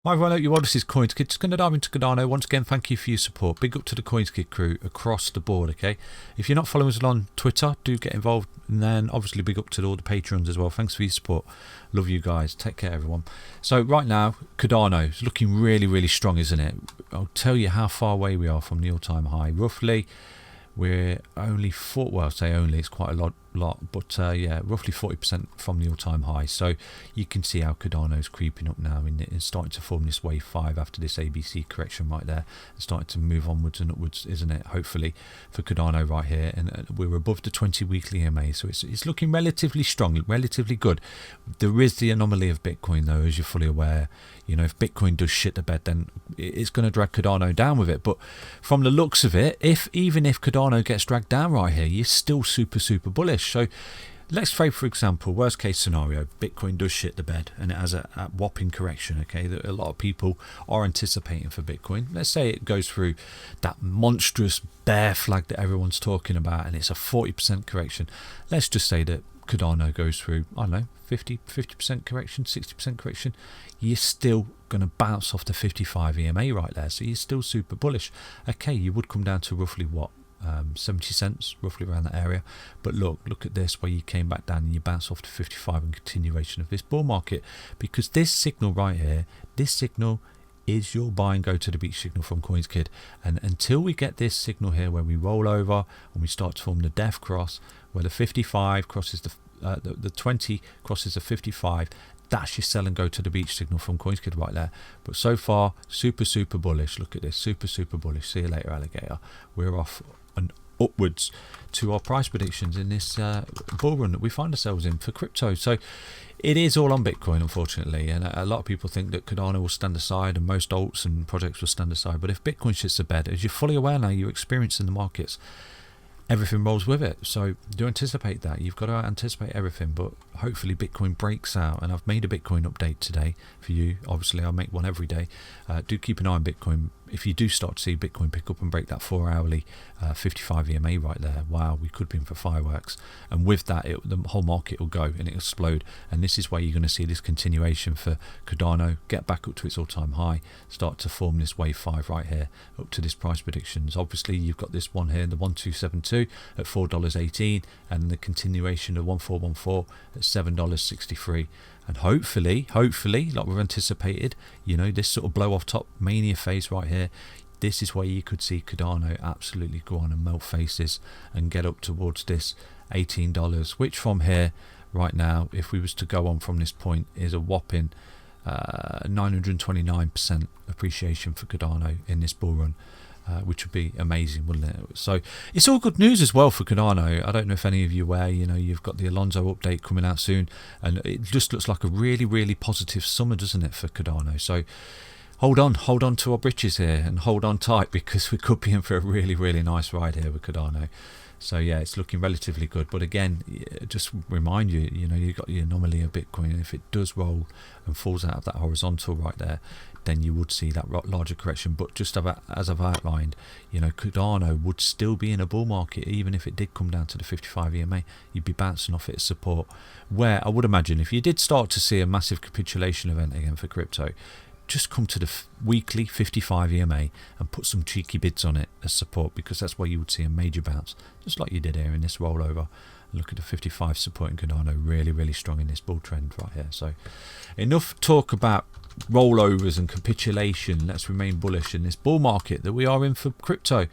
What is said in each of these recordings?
Hi everyone, hope you're well. This is CoinsKid. Just going to dive into Cardano. Once again, thank you for your support. Big up to the CoinsKid crew across the board, okay? If you're not following us on Twitter, do get involved. And then obviously big up to all the patrons as well. Thanks for your support. Love you guys. Take care, everyone. So right now, Cardano is looking really, really strong, isn't it? I'll tell you how far away we are from the all-time high. Roughly, we're only well, I say only, it's quite a lot, but yeah, roughly 40% from the all-time high. So you can see how Cardano's creeping up now, and it's starting to form this wave 5 after this ABC correction right there. It's starting to move onwards and upwards, isn't it? Hopefully for Cardano right here, and we're above the 20 weekly EMA, so it's looking relatively strong, relatively good. There is the anomaly of Bitcoin though, as you're fully aware. You know, if Bitcoin does shit the bed, then it's going to drag Cardano down with it. But from the looks of it, even if Cardano gets dragged down right here, you're still super bullish. So let's say, for example, worst case scenario, Bitcoin does shit the bed and it has a whopping correction, okay, that a lot of people are anticipating for Bitcoin. Let's say it goes through that monstrous bear flag that everyone's talking about and it's a 40% correction. Let's just say that Cardano goes through, I don't know, 50% correction, 60% correction. You're still going to bounce off the 55 EMA right there, so you're still super bullish. Okay, you would come down to roughly what, 70 cents, roughly around that area. But look at this, where you came back down and you bounce off to 55 and continuation of this bull market, because this signal right here, this signal is your buy and go to the beach signal from CoinsKid. And until we get this signal here where we roll over and we start to form the death cross, where the 55 crosses the 20 crosses the 55, that's your sell and go to the beach signal from CoinsKid right there. But so far, super bullish. Look at this, super bullish. See you later, alligator. We're off and upwards to our price predictions in this bull run that we find ourselves in for crypto. So it is all on Bitcoin, unfortunately, and a lot of people think that Cardano will stand aside and most alts and projects will stand aside. But if Bitcoin shits the bed, as you're fully aware now, you're experiencing the markets, everything rolls with it. So do anticipate that. You've got to anticipate everything, but hopefully Bitcoin breaks out. And I've made a Bitcoin update today for you. Obviously I'll make one every day. Do keep an eye on Bitcoin. If you do start to see Bitcoin pick up and break that 4-hourly 55 EMA right there, wow, we could be in for fireworks. And with that, the whole market will go and it'll explode. And this is where you're going to see this continuation for Cardano get back up to its all-time high, start to form this wave 5 right here up to this price predictions. Obviously you've got this one here, the 1272 at $4.18, and the continuation of 1414 at $7.63. And hopefully, like we've anticipated, you know, this sort of blow off top mania phase right here, this is where you could see Cardano absolutely go on and melt faces and get up towards this $18, which from here right now, if we was to go on from this point, is a whopping 929% appreciation for Cardano in this bull run. Which would be amazing, wouldn't it? So it's all good news as well for Cardano. I don't know if any of you are aware, you know, you've got the Alonso update coming out soon, and it just looks like a really positive summer, doesn't it, for Cardano? So hold on to our britches here and hold on tight, because we could be in for a really nice ride here with Cardano. So yeah, it's looking relatively good. But again, just remind you, you know, you've got the anomaly of Bitcoin, and if it does roll and falls out of that horizontal right there, then you would see that larger correction. But just as I've outlined, you know, Cardano would still be in a bull market even if it did come down to the 55 EMA. You'd be bouncing off its support, where I would imagine if you did start to see a massive capitulation event again for crypto, just come to the weekly 55 EMA and put some cheeky bids on it as support, because that's where you would see a major bounce, just like you did here in this rollover. Look at the 55 supporting Cardano, really strong in this bull trend right here. So enough talk about rollovers and capitulation. Let's remain bullish in this bull market that we are in for crypto.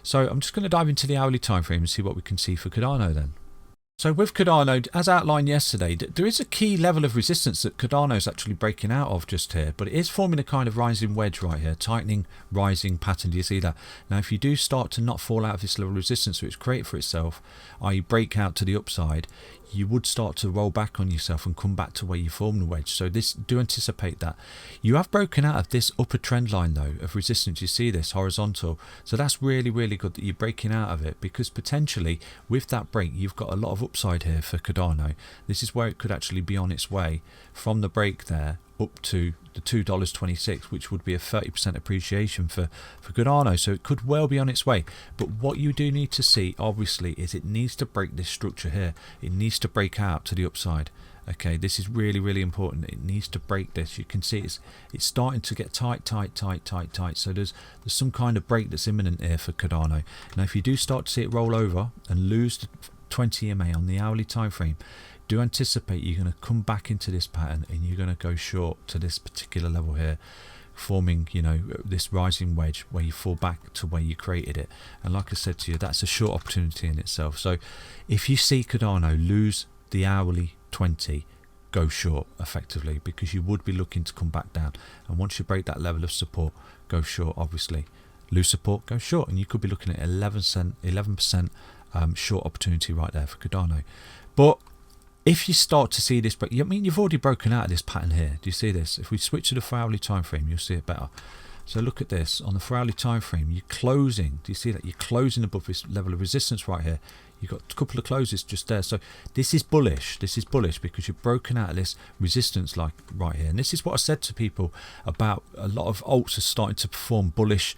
So I'm just going to dive into the hourly time frame and see what we can see for Cardano then. So with Cardano, as outlined yesterday, there is a key level of resistance that Cardano is actually breaking out of just here, but it is forming a kind of rising wedge right here, tightening, rising pattern. Do you see that? Now, if you do start to not fall out of this level of resistance which it's created for itself, i.e. break out to the upside, you would start to roll back on yourself and come back to where you formed the wedge. So this, do anticipate that. You have broken out of this upper trend line though of resistance. You see this horizontal, so that's really good that you're breaking out of it, because potentially with that break you've got a lot of upside here for Cardano. This is where it could actually be on its way from the break there up to the $2.26, which would be a 30% appreciation for Cardano. So it could well be on its way. But what you do need to see, obviously, is it needs to break this structure here. It needs to break out to the upside. Okay, this is really, really important. It needs to break this. You can see it's starting to get tight. So there's some kind of break that's imminent here for Cardano. Now, if you do start to see it roll over and lose the 20 EMA on the hourly time frame, do anticipate you're going to come back into this pattern and you're going to go short to this particular level here, forming, you know, this rising wedge where you fall back to where you created it. And like I said to you, that's a short opportunity in itself. So if you see Cardano lose the hourly 20, go short effectively, because you would be looking to come back down, and once you break that level of support, go short. Obviously lose support, go short, and you could be looking at 11% short opportunity right there for Cardano. But if you start to see this break, I mean, you've already broken out of this pattern here. Do you see this? If we switch to the 4 hourly time frame, you'll see it better. So look at this on the 4 hourly time frame. You're closing. Do you see that? You're closing above this level of resistance right here. You've got a couple of closes just there. So this is bullish. This is bullish because you've broken out of this resistance like right here. And this is what I said to people about a lot of alts are starting to perform bullish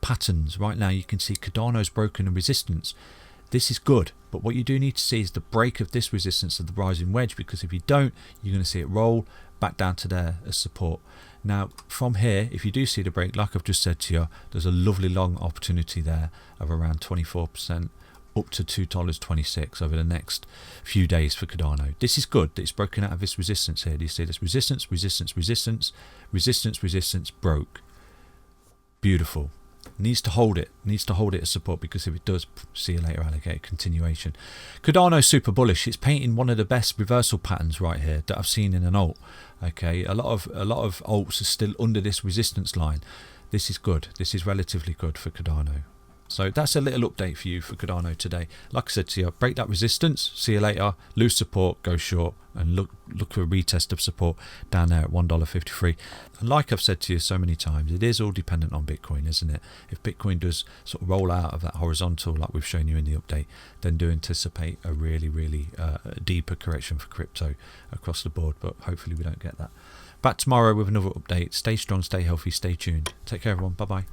patterns. Right now you can see Cardano's broken a resistance. This is good, but what you do need to see is the break of this resistance of the rising wedge, because if you don't, you're going to see it roll back down to there as support. Now from here, if you do see the break, like I've just said to you, there's a lovely long opportunity there of around 24% up to $2.26 over the next few days for Cardano. This is good. It's broken out of this resistance here. Do you see this? Resistance, broke. Beautiful. Needs to hold it as support, because if it does, see you later alligator, continuation. Cardano super bullish. It's painting one of the best reversal patterns right here that I've seen in an alt. Okay, a lot of alts are still under this resistance line. This is good. This is relatively good for Cardano. So that's a little update for you for Cardano today. Like I said to you, break that resistance, see you later, lose support, go short, and look for a retest of support down there at $1.53. And like I've said to you so many times, it is all dependent on Bitcoin, isn't it? If Bitcoin does sort of roll out of that horizontal like we've shown you in the update, then do anticipate a really, really deeper correction for crypto across the board, but hopefully we don't get that. Back tomorrow with another update. Stay strong, stay healthy, stay tuned. Take care everyone, bye bye.